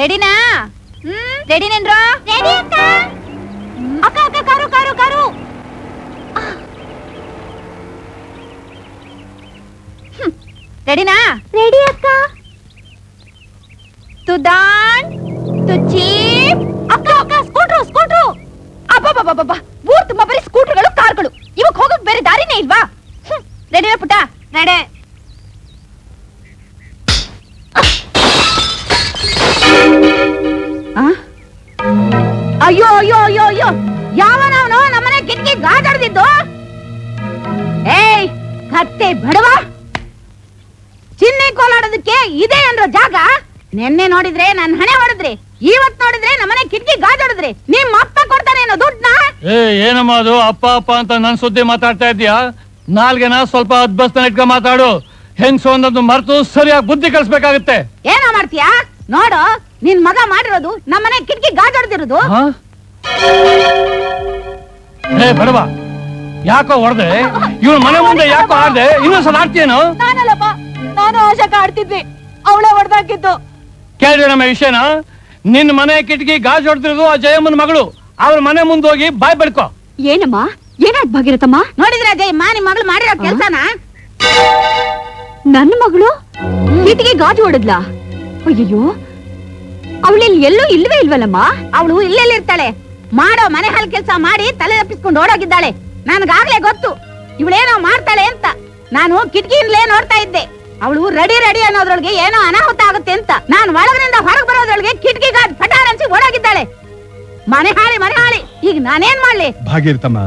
ರೆಡಿನಾ? ರೆಡಿನೇನ್ರೋ? ರೆಡಿ ಅಕ್ಕ. ಅಕ್ಕ ಅಕ್ಕ ಕಾರು ಕಾರು ಕಾರು. ರೆಡಿನಾ? ರೆಡಿ ಅಕ್ಕ. ತುದಾನ್ ತುಚೀಪ್. ಅಕ್ಕ ಅಕ್ಕ ಸ್ಕೂಟ್ರು ಸ್ಕೂಟ್ರು. ಅಬ್ಬಬ್ಬಬ್ಬಬ್ಬ, ಊರ್ ತುಂಬಾ ಬರೀ ಸ್ಕೂಟರ್ಗಳು ಕಾರ್ಗಳು. ಇವಕ್ ಹೋಗಕ್ ಬೇರೆ ದಾರಿನೇ ಇಲ್ವಾ? ರೆಡಿನಾ ಪುಟ್ಟ? ರೆಡಿ. ಅಯ್ಯೋ ಅಯ್ಯೋ ಅಯ್ಯೋ ಅಯ್ಯೋ, ಯಾವನವನು ನಮ್ಮನೆ ಕಿಟಕಿ ಗಾಜಾಡ್ದಿದ್ದು? ಏಯ್ ಕತ್ತೆ ಬಡವ, ಚಿನ್ನೆ ಕೋಲಾಡೋದಕ್ಕೆ ಇದೆ ಅನ್ರೋ ಜಾಗ? ನೆನ್ನೆ ನೋಡಿದ್ರೆ ನನ್ ಹಣೆ ಹೊಡೆದ್ರಿ, ಇವತ್ ನೋಡಿದ್ರೆ ನಮ್ಮನೆ ಕಿಟಕಿ ಗಾಜಾಡಿದ್ರಿ. ನಿಮ್ಮ ಅಪ್ಪ ಕೊಡ್ತಾನೆ ಏನೋ ದುಡ್ಡನ್ನ? ಏನಮ್ಮ ಅದು ಅಪ್ಪ ಅಪ್ಪ ಅಂತ ನನ್ ಸುದ್ದಿ ಮಾತಾಡ್ತಾ ಇದ್ದೀಯಾ? ನಾಲ್ಗೆನ ಸ್ವಲ್ಪ ಅದ್ಬಸ್ತ ಇಟ್ಕ ಮಾತಾಡು. ಹೆಂಗ್ಸು ಒಂದೊಂದು ಮರ್ತು ಸರಿಯಾಗಿ ಬುದ್ಧಿ ಕಲಿಸ್ಬೇಕಾಗುತ್ತೆ. ಏನೋ ಮಾಡ್ತೀಯಾ? ನೋಡು, ನಿನ್ ಮಗ ಮಾಡಿರೋದು ನಮ್ಮನೆ ಕಿಟಕಿ ಗಾಜಾಡ್ದಿರೋದು. ಬಡವ, ಯಾಕೋ ಹೊಡೆದೆ? ಇವ್ರ ಮನೆ ಮುಂದೆ ಯಾಕೋ ಆಡ್ದೆ? ಇನ್ನೊಂದ್ಸಲ ಆಡ್ತೀಯೇನು? ನಾನಲ್ಲಪ್ಪ, ನಾನು ಆಶಾಕ ಆಡ್ತಿದ್ವಿ, ಅವಳೇ ಹೊಡೆದಾಕಿದ್ದು. ಕೇಳಿದ್ರೆ ನಮ್ಮ ವಿಷಯನ? ನಿನ್ ಮನೆ ಕಿಟಕಿ ಗಾಜ್ ಹೊಡೆದಿರೋದು ಆ ಜಯಮ್ಮನ ಮಗಳು. ಅವ್ರ ಮನೆ ಮುಂದೆ ಹೋಗಿ ಬಾಯ್ ಬಡ್ಕೋ. ಏನಮ್ಮ, ಏನಾದ್ ಭಾಗಿರತಮ್ಮ? ನೋಡಿದ್ರ ಜಯಮ್ಮ, ನಿಮ್ ಮಗಳು ಮಾಡಿರೋ ಕೆಲ್ಸನ? ನನ್ನ ಮಗಳು ಕಿಟಕಿ ಗಾಜು ಹೊಡೆದ್ಲಾ? ಅಯ್ಯೋ, ಅವಳಲ್ಲಿ ಎಲ್ಲೂ ಇಲ್ವೇ ಇಲ್ವಲ್ಲಮ್ಮ. ಅವಳು ಇಲ್ಲೆಲ್ಲಿ ಇರ್ತಾಳೆ? ಮಾಡೋ ಮನೆ ಹಾಲ್ ಕೆಲ್ಸ ಮಾಡಿ ತಲೆ ತಪ್ಪಿಸ್ಕೊಂಡು ಓಡೋಗಿದ್ದಾಳೆ. ನನ್ಗಾಗ್ಲೇ ಗೊತ್ತು ಇವಳೇನೋ ಮಾಡ್ತಾಳೆ ಅಂತ. ನಾನು ಕಿಟಕಿಯಿಂದಲೇ ನೋಡ್ತಾ ಇದ್ದೆ. ಅವಳು ರೆಡಿ ರೆಡಿ ಅನ್ನೋದ್ರೊಳಗೆ ಏನೋ ಅನಾಹುತ ಆಗುತ್ತೆ ಅಂತ. ನಾನು ಒಳಗರಿಂದ ಹೊರಗೆ ಬರೋದ್ರೊಳಗೆ ಕಿಟಕಿ ಗಾಜ್ ಪಟಾರ್ ಅನ್ಸಿ ಓಡೋಗಿದ್ದಾಳೆ. ಮನೆ ಹಾಳಿ. ಈಗ ನಾನೇನ್ ಮಾಡ್ಲಿ? ಭಾಗಿರ್ತಮ್ಮ,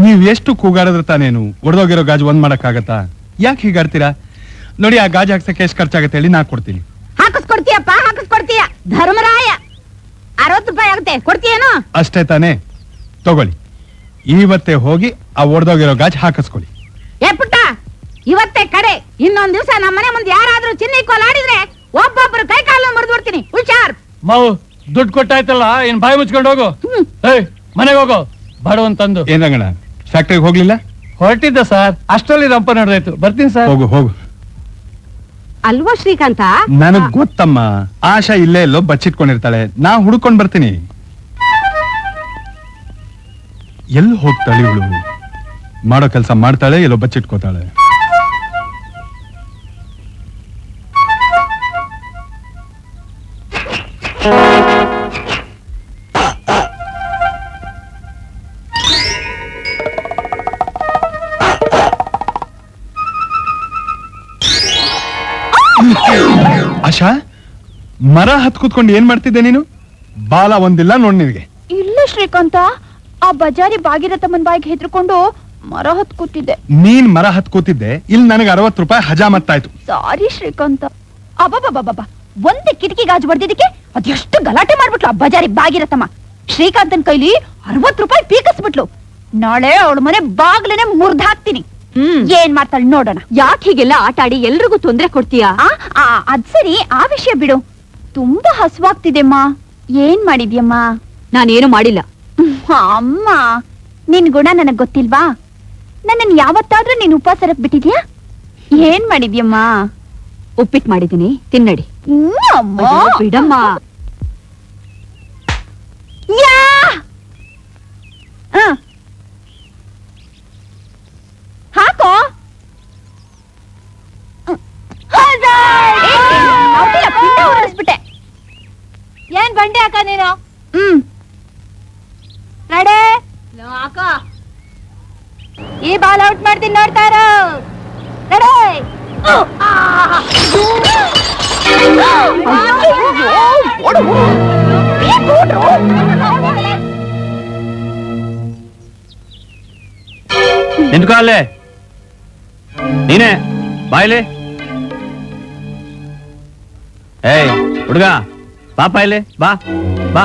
ನೀವ್ ಎಷ್ಟು ಕೂಗಾಡಿದ್ರೆ ತಾನೇನು ಒಡೆದೋಗಿರೋ ಗಾಜು ಒಂದ್ ಮಾಡಕ್ಕಾಗತ್ತಾ? ಯಾಕೆ ಹೀಗಾಡ್ತೀರಾ? ನೋಡಿ, ಆ ಗಾಜು ಹಾಕ್ಸಕ್ಕೆ ಎಷ್ಟು ಖರ್ಚಾಗತ್ತೆ ಹೇಳಿ, ನಾ ಕೊಡ್ತೀನಿ. ಹಾಕಿಸ್ಕೊಡ್ತೀಯಪ್ಪ, ಹಾಕಿಸ್ಕೊಡ್ತೀಯ. ಧರ್ಮರಾಯ 60 ರೂಪಾಯಿ ಆಗುತ್ತೆ, ಕೊಡ್ತೀಯೇನು? ಅಷ್ಟೇ ತಾನೇ, ತಗೊಳ್ಳಿ. ಇವತ್ತೇ ಹೋಗಿ ಆ ಒಡೆದೋಗಿರೋ ಗಾಜು ಹಾಕಿಸ್ಕೊಳ್ಳಿ. ಏ ಪುಟ್ಟ, ಇವತ್ತೇ ಕಡೆ. ಇನ್ನೊಂದ್ ದಿವಸ ನಮ್ಮ ಮನೆ ಮುಂದೆ ಯಾರಾದ್ರೂ ಚಿನ್ನಿ ಕೋಲ್ ಆಡಿದ್ರೆ ಒಬ್ಬೊಬ್ರು ಕೈ ಕಾಲು ಮುರಿದು ಬಿಡ್ತೀನಿ. ಹುಷಾರ್. ಮಾವು, ದುಡ್ಡು ಕೊಟ್ಟಾಯ್ತಲ್ಲ, ಇನ್ ಬಾಯಿ ಮುಚ್ಕೊಂಡು ಹೋಗು. ಮನೆಗೆ ಹೋಗು, ಬಡವಂತಂದು. ಏನ್ ರಂಗಣ್ಣ, ಫ್ಯಾಕ್ಟ್ರಿಗೆ ಹೋಗ್ಲಿಲ್ಲ? ಹೊರಟಿದ್ದ ಸರ್, ಅಷ್ಟರಲ್ಲಿ ರಂಪ ನಡೆದಾಯ್ತು. ಬರ್ತೀನಿ ಸರ್. ಹೋಗು ಹೋಗು. ಅಲ್ವಾ ಶ್ರೀಕಾಂತ? ನನಗ್ ಗೊತ್ತಮ್ಮ, ಆಶಾ ಇಲ್ಲೇ ಎಲ್ಲೋ ಬಚ್ಚಿಟ್ಕೊಂಡಿರ್ತಾಳೆ. ನಾ ಹುಡ್ಕೊಂಡ್ ಬರ್ತೀನಿ. ಎಲ್ಲಿ ಹೋಗ್ತಾಳೆ ಇವಳು? ಮಾಡೋ ಕೆಲಸ ಮಾಡ್ತಾಳೆ, ಎಲ್ಲೋ ಬಚ್ಚಿಟ್ಕೋತಾಳೆ. ಆಶಾ, ಮರ ಹತ್ ಕೂತ್ಕೊಂಡು ಏನ್ ಮಾಡ್ತಿದ್ದೆ ನೀನು? ಬಾಲ ಒಂದಿಲ್ಲ ನೋಡ್ ನಿನಗೆ. ಇಲ್ಲ ಶ್ರೀಕಾಂತ, ಆ ಬಜಾರಿ ಭಾಗಿರಥಮ್ಮನ್ ಬಾಯಿಗೆ ಹೆದರ್ಕೊಂಡು ಮರ ಹತ್ ಕೂತಿದ್ದೆ. ನೀನ್ ಮರ ಹತ್ ಕೂತಿದ್ದೆ, ಇಲ್ಲಿ ನನಗೆ 60 ರೂಪಾಯಿ ಹಜಾಮತ್ತಾಯ್ತು. ಸಾರಿ ಶ್ರೀಕಾಂತ. ಅಬ್ಬಬ್ಬಬ್ಬಬ್ಬ, ಒಂದೇ ಕಿಟಕಿ ಗಾಜು ಹೊಡೆದಿದ್ದಕ್ಕೆ ಅದೆಷ್ಟು ಗಲಾಟೆ ಮಾಡ್ಬಿಟ್ಲು ಆ ಬಜಾರಿ ಭಾಗಿರಥಮ್ಮ. ಶ್ರೀಕಾಂತನ್ ಕೈಲಿ 60 ರೂಪಾಯಿ ಪೀಕಿಸ್ಬಿಟ್ಲು. ನಾಳೆ ಅವಳ ಮನೆ ಬಾಗ್ಲೇನೆ ಮುರ್ದ್ ಹಾಕ್ತೀನಿ. ಏನ್ ಮಾಡ್ತಾಳೆ ನೋಡೋಣ. ಯಾಕೆ ಹೀಗೆಲ್ಲ ಆಟ ಆಡಿ ಎಲ್ರಿಗೂ ತೊಂದ್ರೆ ಕೊಡ್ತೀಯಾ? ಅದ್ ಸರಿ, ಆ ವಿಷಯ ಬಿಡು. ತುಂಬಾ ಹಸುವಾಗ್ತಿದೆಮ್ಮ. ಏನ್ ಮಾಡಿದ್ಯಮ್ಮ? ನಾನೇನು ಮಾಡಿಲ್ಲ ಅಮ್ಮ. ನಿನ್ ಗುಣ ನನಗ್ ಗೊತ್ತಿಲ್ವಾ? ನನ್ನನ್ ಯಾವತ್ತಾದ್ರೂ ನೀನ್ ಉಪವಾಸ ಬಿಟ್ಟಿದ್ಯಾ? ಏನ್ ಮಾಡಿದ್ಯಮ್ಮ? ಉಪ್ಪಿಟ್ಟು ಮಾಡಿದೀನಿ, ತಿನ್ನಡಿ. ಬಿಡಮ್ಮ. ಹಾಕೋ. ಬಿಟ್ಟೆ. ಏನ್ ಬಂಡೆ ಅಕ್ಕ ನೀನು? ರೆಡಿ? ಅಕ್ಕ, ಈ ಬಾಲ್ ಔಟ್ ಮಾಡ್ತೀನಿ, ನೋಡ್ತಾ ಇರೋ. ರೆಡಿ? ನಿಂತ್ಕೋ ಅಲ್ಲೇ. ನೀನೇ ಬಾಯ್ಲಿ. ಏಯ್ ಹುಡುಗ, ಪಾಪ ಇಲ್ಲಿ ಬಾ ಬಾ.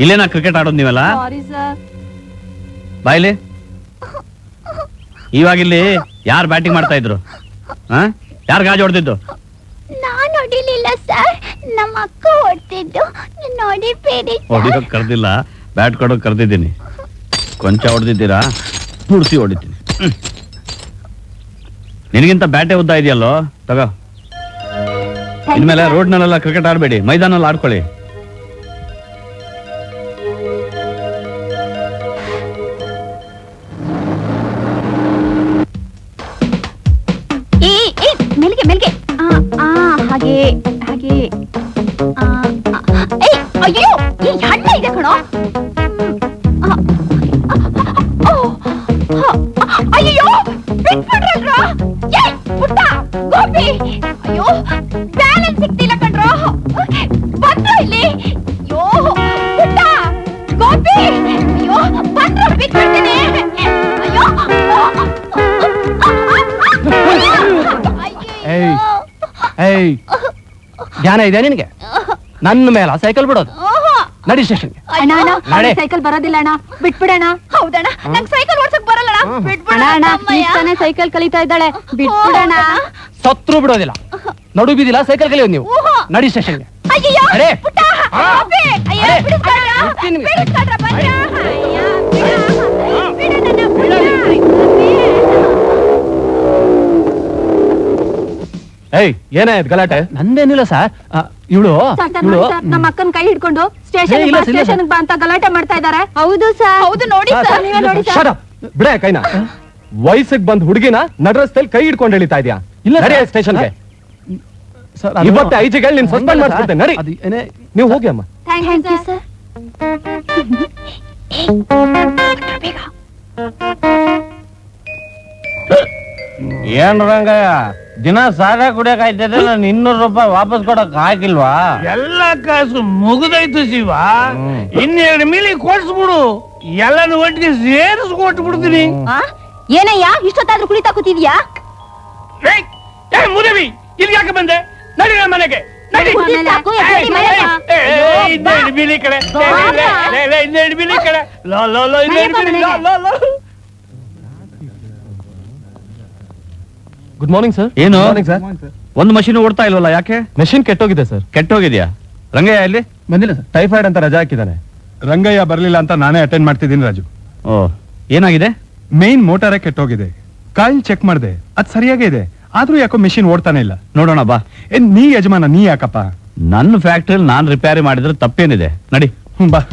ಇಲ್ಲೇನಾ ಕ್ರಿಕೆಟ್ ಆಡೋದು ನೀವೆಲ್ಲ? ಬಾಯ್ಲಿ. ಇವಾಗಿಲ್ಲಿ ಯಾರು ಬ್ಯಾಟಿಂಗ್ ಮಾಡ್ತಾ ಇದ್ರು? ಯಾರು ಗಾಜು ಹೊಡೆದಿದ್ದು? ನಾನ್ ಹೊಡಿಲಿಲ್ಲ ಸರ್, ನಮ್ಮ ಅಕ್ಕ ಹೊಡ್ತಿದ್ದು. ನೋಡಿಬೇಡಿ. ಹೊಡಿಯೋಕ್ ಕರ್ದಿಲ್ಲ, ಬ್ಯಾಟ್ ಕೊಡೋಕ್ ಕರ್ದಿದ್ದೀನಿ. ಕೊಂಚ ಹೊಡೆದಿದ್ದೀರಾ? ಪೂರ್ತಿ ಹೊಡಿತೀನಿ. ನಿನಗಿಂತ ಬ್ಯಾಟೆ ಉದ್ದ ಇದೆಯಲ್ಲೋ, ತಗೋ. ಇನ್ಮೇಲೆ ರೋಡ್ನಲ್ಲೆಲ್ಲ ಕ್ರಿಕೆಟ್ ಆಡ್ಬೇಡಿ, ಮೈದಾನಲ್ಲಿ ಆಡ್ಕೊಳ್ಳಿ. ಮೆಲ್ಗೆ ಮೆಲ್ಗೆ ಹಾಗೆ ಹಾಗೆ ಅಯ್ಯೋ ಈ ಹಣ್ಣ ಇದೆ ಕಣೋ. ಅಯ್ಯೋ ಬಿಟ್ಬಿಡ್ರಲ್ರೋ. ಪುಟ್ಟ ಗೋಪಿ, ಅಯ್ಯೋ ಬ್ಯಾಲೆನ್ಸ್ ಸಿಗ್ತಿಲ್ಲ ಕಣ್ರೋ. ಬಂದ್ರ ಇಲ್ಲಿ. ಅಯ್ಯೋ ಪುಟ್ಟ ಗೋಪಿ, ಅಯ್ಯೋ ಬಂದ್ರ ಬಿಟ್ಬಿಡ್ತೀನಿ. ಅಯ್ಯೋ ಏಯ್ ಜ್ಞಾನ ಇದೆ ನಿನಗೆ? ನನ್ನ ಮೇಲೆ ಸೈಕಲ್ ಬಿಡೋದು. ನಡಿ ಸ್ಟೇಷನ್ಗೆ. ಅಣ್ಣ ಸೈಕಲ್ ಬರೋದಿಲ್ಲ ಅಣ್ಣ, ಬಿಟ್ಬಿಡಣ. ಹೌದಣ್ಣ, ನಂಗೆ ಸೈಕಲ್ ಓಡ್ಸಕ್ ಬರಲ್ಲ. ಬಿಟ್ಬಿಡಣ. ಸೈಕಲ್ ಕಲಿತಾ ಇದ್ದಾಳೆ, ಬಿಟ್ಬಿಡಣ. ಸತ್ರು ಬಿಡೋದಿಲ್ಲ. ನಡು ಬಿದಿಲ್ಲ ಸೈಕಲ್ ಕಲಿಯೋದು ನೀವು. ನಡಿ ಸ್ಟೇಷನ್ಗೆ. ಅಯ್ಯೋ ಪುಟ್ಟ ಗೋಪಿ, ಅಯ್ಯೋ ಬಿಡಿಸ್ಕೊಳ್ರ ಬಂದ್ರ. ಏಯ್ ಏನಾಯ್ತು ಗಲಾಟೆ? ನಂದೇನಿಲ್ಲ ಸರ್. ಇವಳು ನಮ್ಮ ಅಕ್ಕನ ಕೈ ಹಿಡ್ಕೊಂಡು ಏ, ಇಲ್ಲ, ಇಲ್ಲ, ಸ್ಟೇಷನ್ ಬಾ ಅಂತ ಗಲಾಟೆ ಮಾಡ್ತಾ ಇದ್ದಾರೆ. ಹೌದು ಸರ್, ಹೌದು ನೋಡಿ ಸರ್, ನೀವೇ ನೋಡಿ ಸರ್. ಬಿಡ ಕೈನ. ವಯಸ್ಸಿಗೆ ಬಂದ್ ಹುಡುಗಿನ ನಡ್ರಸ್ತಲ್ಲಿ ಕೈ ಹಿಡ್ಕೊಂಡು ಎಳಿತಾ ಇದೆಯಾ? ಇಲ್ಲ ಸ್ಟೇಷನ್ಗೆ. ಇವತ್ತೆ ಐಜಿಗೆ ನಿನ್ ಸಸ್ಪೆಂಡ್ ಮಾಡ್ಬಿಡ್ತೇನೆ. ನಡಿ, ನೀವು ಹೋಗಿ ಅಮ್ಮ. Thank you sir. ಬೇಗ ಏನ್ ರಂಗಯ್ಯ, ದಿನ ಸಾರಾ ಕುಡಿಯಕ್ ಆಯ್ತದೆ, ನಾನು 200 ರೂಪಾಯಿ ವಾಪಸ್ ಕೊಡಕ್ ಹಾಕಿಲ್ವಾ? ಎಲ್ಲ ಕಾಸು ಮುಗಿದೈತು ಶಿವ. 2 ಮಿಲಿ ಕೊಡ್ಸ್ಬಿಡು, ಎಲ್ಲಾನು ಒಟ್ಟಿಗೆ ಸೇರಿಸ್ಕೊಟ್ಬಿಡ್ತೀನಿ. ಏನಯ್ಯ ಇಷ್ಟೊತ್ತಾದ್ರೂ ಕುಳಿತಾ ಕೂತಿದ್ಯಾ? ಮುದವಿ, ಇಲ್ಲಿ ಯಾಕೆ ಬಂದೆ? ನಡಿ ನನ್ನ ಮನೆಗೆ, ನಡಿ. ಬಿಲಿ ಕಡೆ, 2 ಬಿಲಿ ಕಡೆ. Good morning sir. ಏನು? ಸರ್. ಒಂದು ಮಷೀನ್ ಓಡ್ತಾ ಇಲ್ವಲ್ಲ, ಯಾಕೆ? ಮೆಷಿನ್ ಕೆಟ್ಟೋಗಿದೆ ಸರ್. ಕೆಟ್ಟೋಗಿದ್ಯಾ? ರಂಗಯ್ಯ ಇಲ್ಲಿ ಬಂದಿಲ್ಲ ಸರ್. ಟೈಫಾಯ್ಡ್ ಅಂತ ರಜಾ ಹಾಕಿದ್ದಾನೆ. ರಂಗಯ್ಯ ಬರ್ಲಿಲ್ಲ ಅಂತ ನಾನೇ ಅಟೆಂಡ್ ಮಾಡ್ತಿದ್ದೀನಿ ರಾಜು. ಓ, ಏನಾಗಿದೆ? ಮೇನ್ ಮೋಟಾರೇ ಕೆಟ್ಟೋಗಿದೆ. ಕಾಯಿಲ್ ಚೆಕ್ ಮಾಡಿದೆ, ಅದ್ ಸರಿಯಾಗೇ ಇದೆ. ಆದ್ರೂ ಯಾಕೋ ಮೆಷಿನ್ ಓಡ್ತಾನೆ ಇಲ್ಲ. ನೋಡೋಣ ಬಾ. ನೀ ಯಜಮಾನ, ನೀ ಯಾಕಪ್ಪ? ನನ್ನ ಫ್ಯಾಕ್ಟ್ರಿಯಲ್ಲಿ ನಾನ್ ರಿಪೇರಿ ಮಾಡಿದ್ರೆ ತಪ್ಪೇನಿದೆ? ನಡಿ. ಬಾ.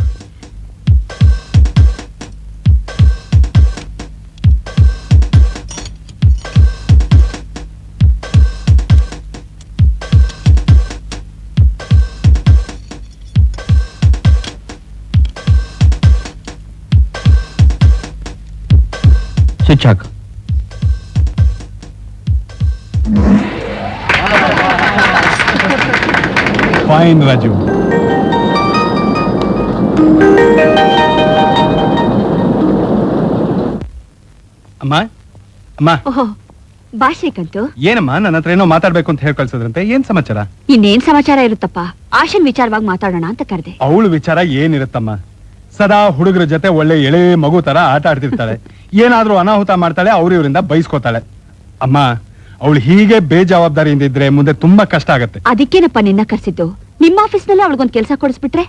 ಸ್ವಿಚ್ ಹಾಕು. ಫೈನ್ ರಾಜು. ಅಮ್ಮ ಅಮ್ಮ. ಓಹೋ ಬಾ ಶ್ರೀಕಂತು. ಏನಮ್ಮ, ನನ್ನ ಹತ್ರ ಏನೋ ಮಾತಾಡ್ಬೇಕು ಅಂತ ಹೇಳಿ ಕಳ್ಸೋದ್ರಂತೆ. ಏನ್ ಸಮಾಚಾರ? ಇನ್ನೇನ್ ಸಮಾಚಾರ ಇರುತ್ತಪ್ಪ, ಆಶನ್ ವಿಚಾರವಾಗಿ ಮಾತಾಡೋಣ ಅಂತ ಕರೆದೆ. ಅವಳು ವಿಚಾರ ಏನಿರುತ್ತಮ್ಮ, ಸದಾ ಹುಡುಗರ ಜೊತೆ ಒಳ್ಳೆ ಎಳೆ ಮಗು ತರ ಆಟ ಆಡ್ತಿರ್ತಾಳೆ. ಏನಾದ್ರೂ ಅನಾಹುತ ಮಾಡ್ತಾಳೆ, ಅವ್ರು ಇವರಿಂದ ಬೈಸ್ಕೋತಾಳೆ. ಅಮ್ಮ, ಅವಳು ಹೀಗೆ ಬೇಜವಾಬ್ದಾರಿಯಿಂದ ಇದ್ರೆ ಮುಂದೆ ತುಂಬಾ ಕಷ್ಟ ಆಗತ್ತೆ. ಅದಕ್ಕೇನಪ್ಪ ನಿನ್ನ ಕರ್ಸಿದ್ದು? ನಿಮ್ಮ ಆಫೀಸ್ ನಲ್ಲಿ ಅವಳಿಗೊಂದು ಕೆಲಸ ಕೊಡಿಸ್ಬಿಟ್ರೆ?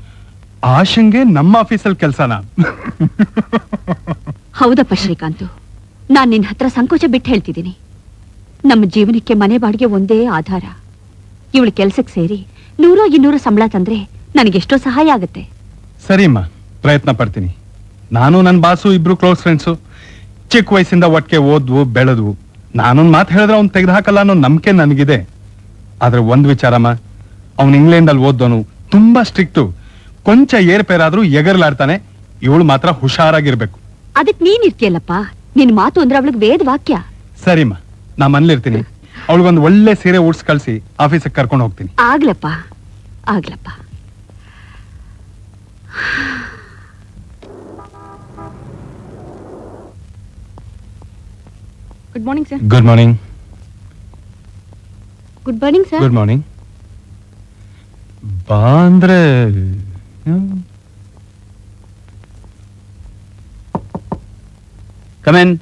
ಆಶಂಗೆ ನಮ್ಮ ಆಫೀಸಲ್ಲಿ ಕೆಲ್ಸನ? ಹೌದಪ್ಪ ಶ್ರೀಕಾಂತ್, ನಾನ್ ನಿನ್ ಹತ್ರ ಸಂಕೋಚ ಬಿಟ್ಟು ಹೇಳ್ತಿದ್ದೀನಿ. ನಮ್ಮ ಜೀವನಕ್ಕೆ ಮನೆ ಬಾಡಿಗೆ ಒಂದೇ ಆಧಾರ. ಇವಳು ಕೆಲ್ಸಕ್ಕೆ ಸೇರಿ 100-200 ಸಂಬಳ ತಂದ್ರೆ ನನಗೆಷ್ಟೋ ಸಹಾಯ ಆಗತ್ತೆ. ಸರಿಮ್ಮ, ಪ್ರಯತ್ನ ಪಡ್ತೀನಿ. ನಾನು ನನ್ನ ಬಾಸು ಇಬ್ರು ಕ್ಲೋಸ್ ಫ್ರೆಂಡ್ಸು. ಚಿಕ್ಕ ವಯಸ್ಸಿಂದ ಒಟ್ಟಿಗೆ ಓದ್ವು ಬೆಳೆದ್ವು. ನಾನೊಂದ್ ಮಾತು ಹೇಳಿದ್ರೆ ಅವ್ನು ತೆಗೆದು ಹಾಕಲ್ಲ ಅನ್ನೋ ನಂಬಿಕೆ ನನಗಿದೆ. ಆದ್ರೆ ಒಂದ್ ವಿಚಾರಮ್ಮ, ಅವ್ನು ಇಂಗ್ಲೆಂಡ್ ಅಲ್ಲಿ ಓದ್ದವನು, ತುಂಬಾ ಸ್ಟ್ರಿಕ್ಟು. ಕೊಂಚ ಏರ್ಪೇರಾದ್ರೂ ಎಗರ್ಲಾಡ್ತಾನೆ. ಇವಳು ಮಾತ್ರ ಹುಷಾರಾಗಿರ್ಬೇಕು. ಅದಕ್ ನೀನ್ ಇರ್ತೀಯಲ್ಲಪ್ಪ, ನಿನ್ ಮಾತು ಅಂದ್ರೆ ಅವಳಿಗೆ ವೇದ ವಾಕ್ಯ. ಸರಿಮ್ಮ, ನಾ ಮನೇಲಿರ್ತೀನಿ. ಅವಳಿಗೊಂದು ಒಳ್ಳೆ ಸೀರೆ ಉಡ್ಸ್ ಕಳ್ಸಿ ಆಫೀಸಿಗೆ ಕರ್ಕೊಂಡು ಹೋಗ್ತೀನಿ. ಆಗ್ಲಪ್ಪ ಆಗ್ಲಪ್ಪ. Good morning sir. Good morning. Good morning sir. Good morning. ಬಾ ಅಂದ್ರೆ ಕಮೆನ್.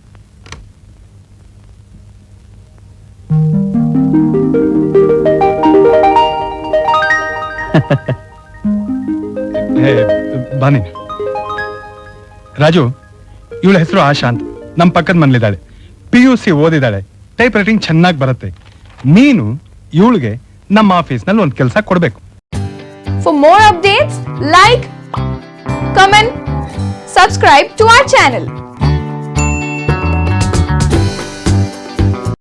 ಬಾನಿ. ರಾಜು, ಇವಳ ಹೆಸರು ಆಶಾ ಅಂತ. ನಮ್ಮ ಪಕ್ಕದ ಮನೇಲಿದ್ದಾಳೆ. PUC ಓದಿದ್ದಾಳೆ. ಟೈಪ್ ರೈಟಿಂಗ್ ಚೆನ್ನಾಗಿ ಬರುತ್ತೆ. ನೀನು ಇವಳಿಗೆ ನಮ್ಮ ಆಫೀಸ್ನಲ್ಲಿ ಒಂದು ಕೆಲಸ ಕೊಡ್ಬೇಕು. For more updates, like, comment, subscribe to our channel.